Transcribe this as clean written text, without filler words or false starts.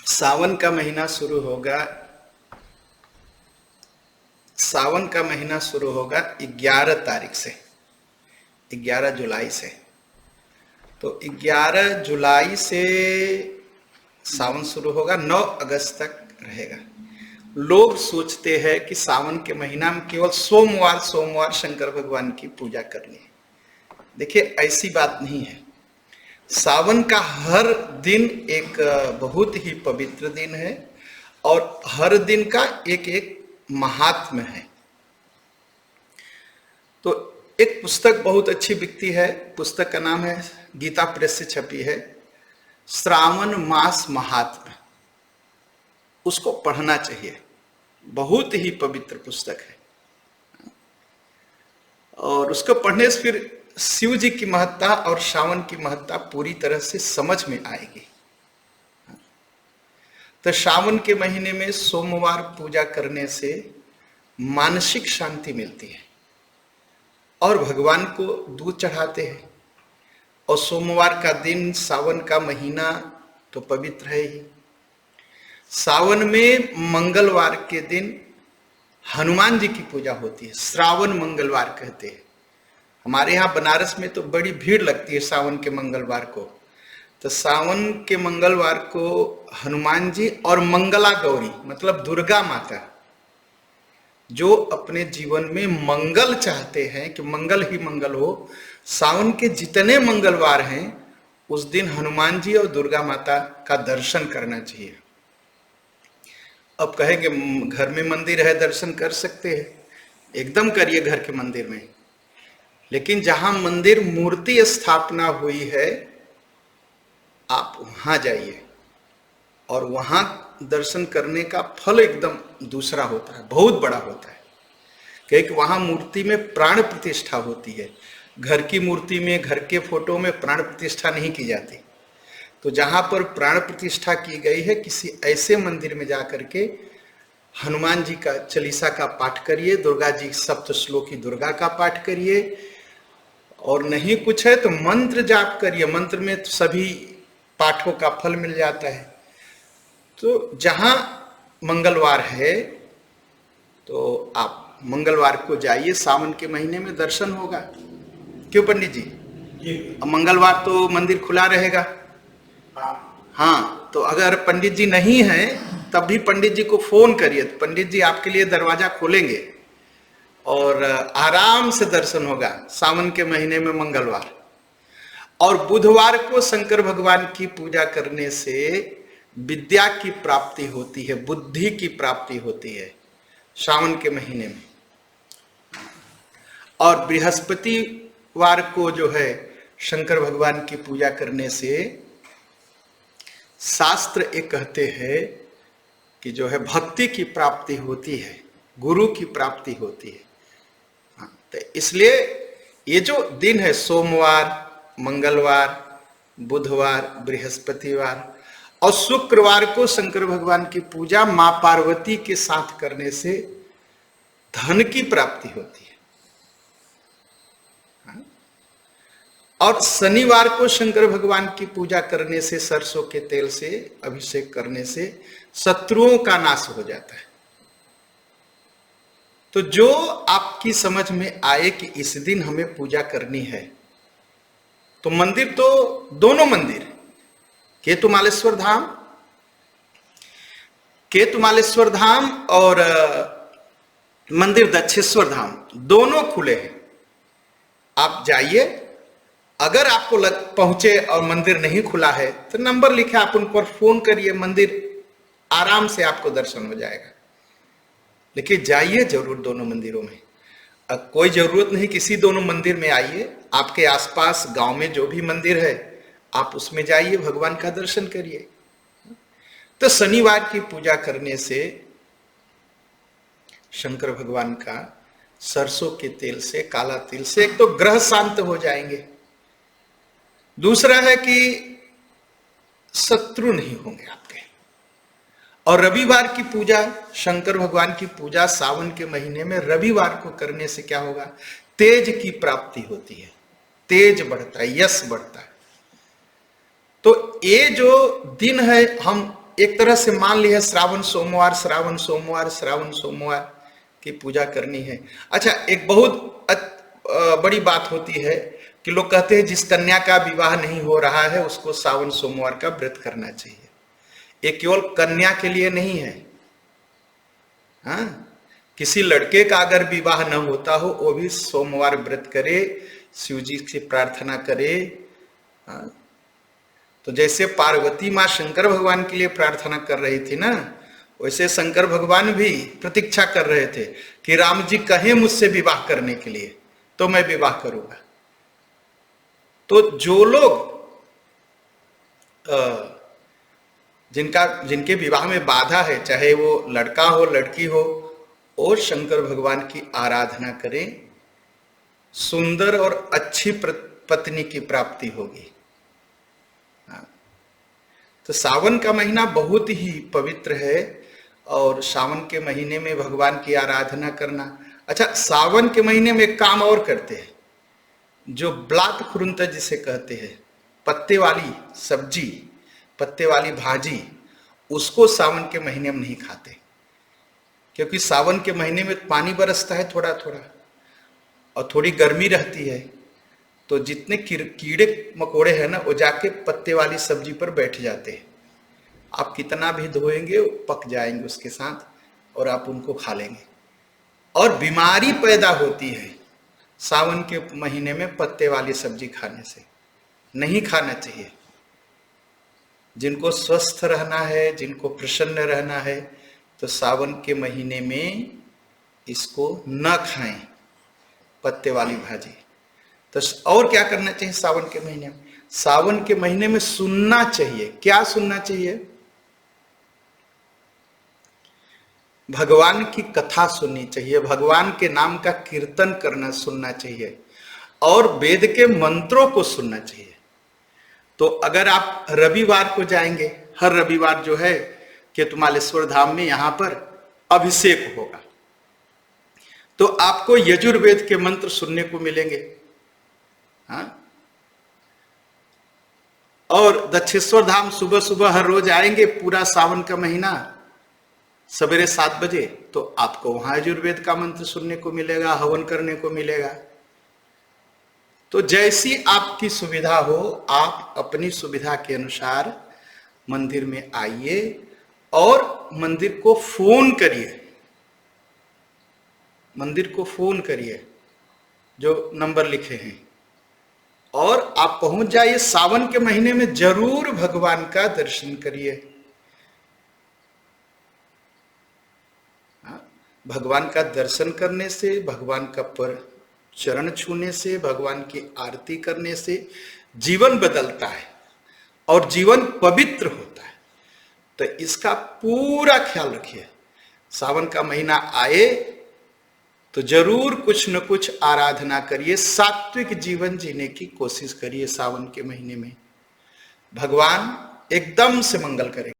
सावन का महीना शुरू होगा। सावन का महीना शुरू होगा 11 तारीख से, 11 जुलाई से। तो 11 जुलाई से सावन शुरू होगा, 9 अगस्त तक रहेगा। लोग सोचते हैं कि सावन के महीना में केवल सोमवार सोमवार शंकर भगवान की पूजा करनी है। देखिए, ऐसी बात नहीं है। सावन का हर दिन एक बहुत ही पवित्र दिन है और हर दिन का एक एक महात्म्य है। तो एक पुस्तक बहुत अच्छी बिकती है, पुस्तक का नाम है, गीता प्रेस से छपी है, श्रावण मास महात्म्य। उसको पढ़ना चाहिए, बहुत ही पवित्र पुस्तक है। और उसको पढ़ने से फिर शिव जी की महत्ता और सावन की महत्ता पूरी तरह से समझ में आएगी। तो सावन के महीने में सोमवार पूजा करने से मानसिक शांति मिलती है और भगवान को दूध चढ़ाते हैं। और सोमवार का दिन, सावन का महीना तो पवित्र है ही। सावन में मंगलवार के दिन हनुमान जी की पूजा होती है, श्रावण मंगलवार कहते हैं। हमारे यहाँ बनारस में तो बड़ी भीड़ लगती है सावन के मंगलवार को। तो सावन के मंगलवार को हनुमान जी और मंगला गौरी मतलब दुर्गा माता, जो अपने जीवन में मंगल चाहते हैं कि मंगल ही मंगल हो, सावन के जितने मंगलवार हैं उस दिन हनुमान जी और दुर्गा माता का दर्शन करना चाहिए। अब कहेंगे घर में मंदिर है, दर्शन कर सकते हैं, एकदम करिए घर के मंदिर में। लेकिन जहां मंदिर मूर्ति स्थापना हुई है, आप वहां जाइए और वहां दर्शन करने का फल एकदम दूसरा होता है, बहुत बड़ा होता है। क्योंकि वहां मूर्ति में प्राण प्रतिष्ठा होती है। घर की मूर्ति में, घर के फोटो में प्राण प्रतिष्ठा नहीं की जाती। तो जहां पर प्राण प्रतिष्ठा की गई है, किसी ऐसे मंदिर में जाकर के हनुमान जी का चालीसा का पाठ करिए, दुर्गा जी सप्तश्लोकी दुर्गा का पाठ करिए, और नहीं कुछ है तो मंत्र जाप करिए। मंत्र में तो सभी पाठों का फल मिल जाता है। तो जहां मंगलवार है तो आप मंगलवार को जाइए, सावन के महीने में दर्शन होगा। क्यों पंडित जी? मंगलवार तो मंदिर खुला रहेगा। हाँ, तो अगर पंडित जी नहीं है तब भी पंडित जी को फोन करिए, तो पंडित जी आपके लिए दरवाजा खोलेंगे और आराम से दर्शन होगा सावन के महीने में मंगलवार। और बुधवार को शंकर भगवान की पूजा करने से विद्या की प्राप्ति होती है, बुद्धि की प्राप्ति होती है सावन के महीने में। और बृहस्पतिवार को जो है शंकर भगवान की पूजा करने से शास्त्र एक कहते हैं कि जो है भक्ति की प्राप्ति होती है, गुरु की प्राप्ति होती है। तो इसलिए ये जो दिन है, सोमवार, मंगलवार, बुधवार, बृहस्पतिवार और शुक्रवार को शंकर भगवान की पूजा मां पार्वती के साथ करने से धन की प्राप्ति होती है। और शनिवार को शंकर भगवान की पूजा करने से, सरसों के तेल से अभिषेक करने से शत्रुओं का नाश हो जाता है। तो जो आपकी समझ में आए कि इस दिन हमें पूजा करनी है, तो मंदिर तो दोनों मंदिर, केतुमालेश्वर धाम और मंदिर दक्षेश्वर धाम दोनों खुले हैं। आप जाइए। अगर आपको पहुंचे और मंदिर नहीं खुला है तो नंबर लिखे, आप उन पर फोन करिए, मंदिर आराम से आपको दर्शन हो जाएगा। लेकिन जाइए जरूर दोनों मंदिरों में। अब कोई जरूरत नहीं किसी दोनों मंदिर में आइए, आपके आसपास गांव में जो भी मंदिर है आप उसमें जाइए, भगवान का दर्शन करिए। तो शनिवार की पूजा करने से शंकर भगवान का सरसों के तेल से, काला तिल से, एक तो ग्रह शांत हो जाएंगे, दूसरा है कि शत्रु नहीं होंगे आपके। और रविवार की पूजा, शंकर भगवान की पूजा सावन के महीने में रविवार को करने से क्या होगा? तेज की प्राप्ति होती है, तेज बढ़ता है, यश बढ़ता है। तो ये जो दिन है, हम एक तरह से मान लिया श्रावण सोमवार, श्रावण सोमवार, श्रावण सोमवार की पूजा करनी है। अच्छा, एक बहुत बड़ी बात होती है कि लोग कहते हैं जिस कन्या का विवाह नहीं हो रहा है उसको श्रावण सोमवार का व्रत करना चाहिए। ये केवल कन्या के लिए नहीं है, हाँ, किसी लड़के का अगर विवाह न होता हो वो भी सोमवार व्रत करे, शिव जी से प्रार्थना करे। हाँ, तो जैसे पार्वती माँ शंकर भगवान के लिए प्रार्थना कर रही थी ना, वैसे शंकर भगवान भी प्रतीक्षा कर रहे थे कि राम जी कहें मुझसे विवाह करने के लिए तो मैं विवाह करूंगा। तो जो लोग जिनके विवाह में बाधा है, चाहे वो लड़का हो लड़की हो, और शंकर भगवान की आराधना करें, सुंदर और अच्छी पत्नी की प्राप्ति होगी। तो सावन का महीना बहुत ही पवित्र है और सावन के महीने में भगवान की आराधना करना। अच्छा, सावन के महीने में एक काम और करते हैं, जो ब्लात खुरुंता जिसे कहते हैं, पत्ते वाली सब्जी, पत्ते वाली भाजी, उसको सावन के महीने में नहीं खाते, क्योंकि सावन के महीने में पानी बरसता है थोड़ा थोड़ा और थोड़ी गर्मी रहती है, तो जितने कीड़े मकोड़े हैं ना, वो जाके पत्ते वाली सब्जी पर बैठ जाते हैं। आप कितना भी धोएंगे वो पक जाएंगे उसके साथ और आप उनको खा लेंगे, और बीमारी पैदा होती है सावन के महीने में पत्ते वाली सब्जी खाने से। नहीं खाना चाहिए। जिनको स्वस्थ रहना है, जिनको प्रसन्न रहना है, तो सावन के महीने में इसको न खाएं, पत्ते वाली भाजी। तो और क्या करना चाहिए सावन के महीने में? सावन के महीने में सुनना चाहिए। क्या सुनना चाहिए? भगवान की कथा सुननी चाहिए, भगवान के नाम का कीर्तन करना सुनना चाहिए, और वेद के मंत्रों को सुनना चाहिए। तो अगर आप रविवार को जाएंगे, हर रविवार जो है केतुमालेश्वर धाम में यहां पर अभिषेक होगा, तो आपको यजुर्वेद के मंत्र सुनने को मिलेंगे। हाँ, और दक्षेश्वर धाम सुबह सुबह हर रोज आएंगे, पूरा सावन का महीना सवेरे 7 बजे, तो आपको वहां यजुर्वेद का मंत्र सुनने को मिलेगा, हवन करने को मिलेगा। तो जैसी आपकी सुविधा हो, आप अपनी सुविधा के अनुसार मंदिर में आइए और मंदिर को फोन करिए, मंदिर को फोन करिए, जो नंबर लिखे हैं, और आप पहुंच जाइए। सावन के महीने में जरूर भगवान का दर्शन करिए। भगवान का दर्शन करने से, भगवान का पर चरण छूने से, भगवान की आरती करने से जीवन बदलता है और जीवन पवित्र होता है। तो इसका पूरा ख्याल रखिए। सावन का महीना आए तो जरूर कुछ न कुछ आराधना करिए, सात्विक जीवन जीने की कोशिश करिए। सावन के महीने में भगवान एकदम से मंगल करेंगे।